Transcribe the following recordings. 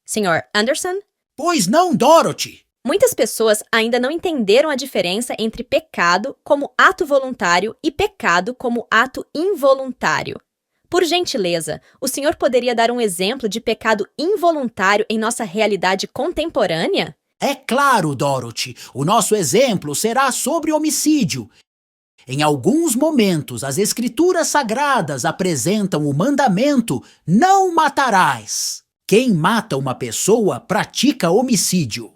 Sr. Anderson? Pois não, Dorothy? Muitas pessoas ainda não entenderam a diferença entre pecado como ato voluntário e pecado como ato involuntário. Por gentileza, o senhor poderia dar um exemplo de pecado involuntário em nossa realidade contemporânea? É claro, Dorothy. O nosso exemplo será sobre homicídio. Em alguns momentos, as Escrituras Sagradas apresentam o mandamento: não matarás. Quem mata uma pessoa pratica homicídio.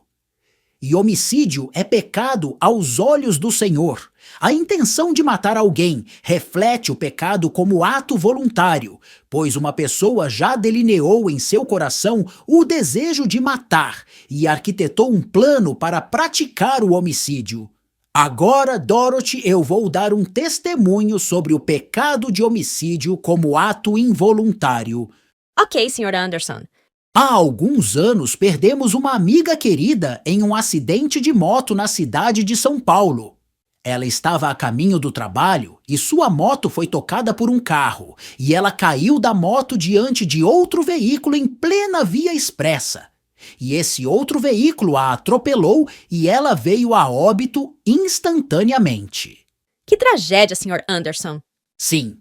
E homicídio é pecado aos olhos do Senhor. A intenção de matar alguém reflete o pecado como ato voluntário, pois uma pessoa já delineou em seu coração o desejo de matar e arquitetou um plano para praticar o homicídio. Agora, Dorothy, eu vou dar um testemunho sobre o pecado de homicídio como ato involuntário. Ok, Sr. Anderson. Há alguns anos perdemos uma amiga querida em um acidente de moto na cidade de São Paulo. Ela estava a caminho do trabalho e sua moto foi tocada por um carro e ela caiu da moto diante de outro veículo em plena via expressa. E esse outro veículo a atropelou e ela veio a óbito instantaneamente. Que tragédia, Sr. Anderson. Sim,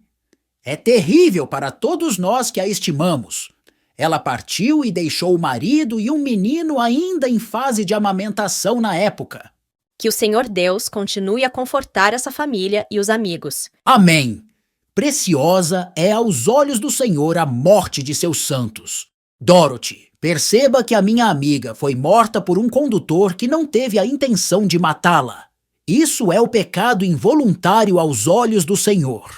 é terrível para todos nós que a estimamos. Ela partiu e deixou o marido e um menino ainda em fase de amamentação na época. Que o Senhor Deus continue a confortar essa família e os amigos. Amém. Preciosa é aos olhos do Senhor a morte de seus santos. Dorothy, perceba que a minha amiga foi morta por um condutor que não teve a intenção de matá-la. Isso é o pecado involuntário aos olhos do Senhor.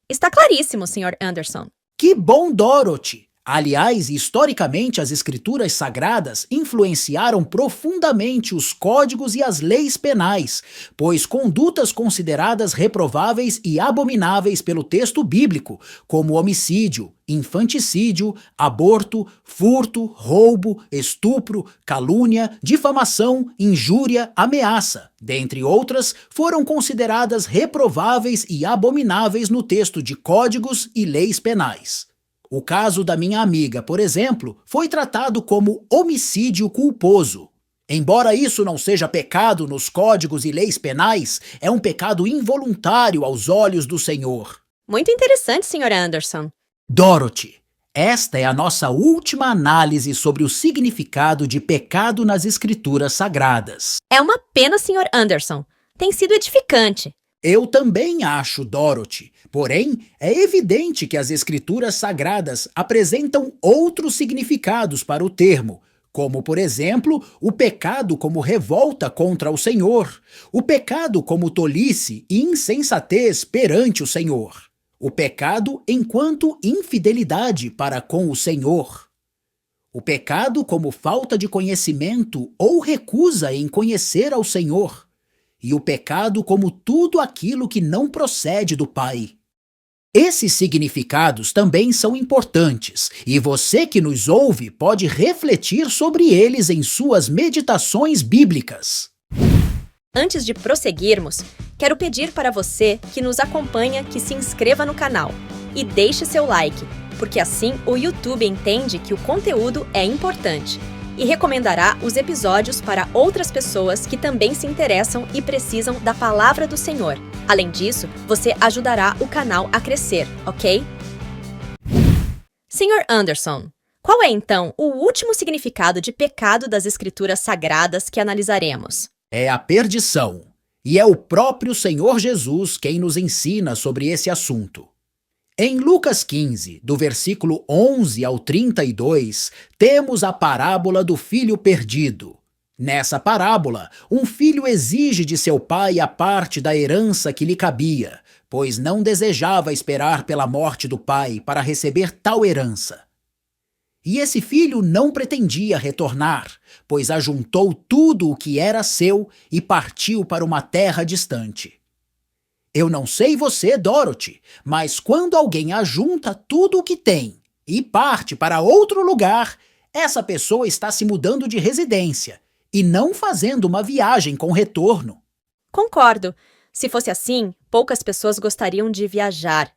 Está claríssimo, Sr. Anderson. Que bom, Dorothy! Aliás, historicamente, as Escrituras Sagradas influenciaram profundamente os códigos e as leis penais, pois condutas consideradas reprováveis e abomináveis pelo texto bíblico, como homicídio, infanticídio, aborto, furto, roubo, estupro, calúnia, difamação, injúria, ameaça, dentre outras, foram consideradas reprováveis e abomináveis no texto de códigos e leis penais. O caso da minha amiga, por exemplo, foi tratado como homicídio culposo. Embora isso não seja pecado nos códigos e leis penais, é um pecado involuntário aos olhos do Senhor. Muito interessante, Sr. Anderson. Dorothy, esta é a nossa última análise sobre o significado de pecado nas Escrituras Sagradas. É uma pena, Sr. Anderson. Tem sido edificante. Eu também acho, Dorothy. Porém, é evidente que as Escrituras Sagradas apresentam outros significados para o termo, como, por exemplo, o pecado como revolta contra o Senhor, o pecado como tolice e insensatez perante o Senhor, o pecado enquanto infidelidade para com o Senhor, o pecado como falta de conhecimento ou recusa em conhecer ao Senhor, e o pecado como tudo aquilo que não procede do Pai. Esses significados também são importantes, e você que nos ouve pode refletir sobre eles em suas meditações bíblicas. Antes de prosseguirmos, quero pedir para você que nos acompanha que se inscreva no canal e deixe seu like, porque assim o YouTube entende que o conteúdo é importante e recomendará os episódios para outras pessoas que também se interessam e precisam da palavra do Senhor. Além disso, você ajudará o canal a crescer, ok? Sr. Anderson, qual é então o último significado de pecado das Escrituras Sagradas que analisaremos? É a perdição, e é o próprio Senhor Jesus quem nos ensina sobre esse assunto. Em Lucas 15, do versículo 11 ao 32, temos a parábola do filho perdido. Nessa parábola, um filho exige de seu pai a parte da herança que lhe cabia, pois não desejava esperar pela morte do pai para receber tal herança. E esse filho não pretendia retornar, pois ajuntou tudo o que era seu e partiu para uma terra distante. Eu não sei você, Dorothy, mas quando alguém ajunta tudo o que tem e parte para outro lugar, essa pessoa está se mudando de residência e não fazendo uma viagem com retorno. Concordo. Se fosse assim, poucas pessoas gostariam de viajar.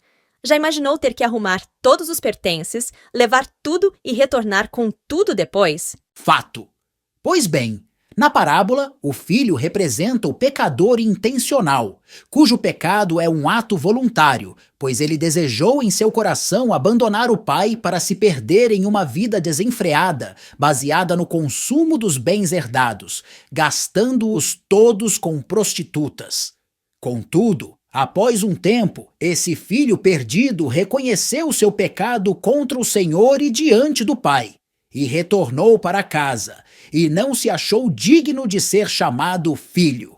Já imaginou ter que arrumar todos os pertences, levar tudo e retornar com tudo depois? Fato. Pois bem, na parábola, o filho representa o pecador intencional, cujo pecado é um ato voluntário, pois ele desejou em seu coração abandonar o pai para se perder em uma vida desenfreada, baseada no consumo dos bens herdados, gastando-os todos com prostitutas. Contudo, após um tempo, esse filho perdido reconheceu seu pecado contra o Senhor e diante do pai, e retornou para casa, e não se achou digno de ser chamado filho.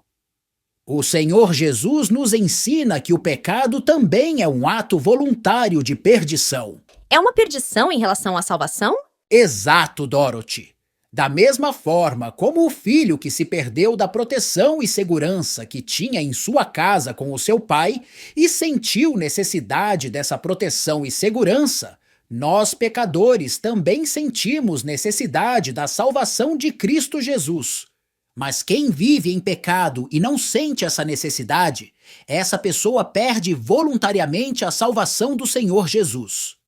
O Senhor Jesus nos ensina que o pecado também é um ato voluntário de perdição. É uma perdição em relação à salvação? Exato, Dorothy. Da mesma forma como o filho que se perdeu da proteção e segurança que tinha em sua casa com o seu pai e sentiu necessidade dessa proteção e segurança, nós, pecadores, também sentimos necessidade da salvação de Cristo Jesus. Mas quem vive em pecado e não sente essa necessidade, essa pessoa perde voluntariamente a salvação do Senhor Jesus.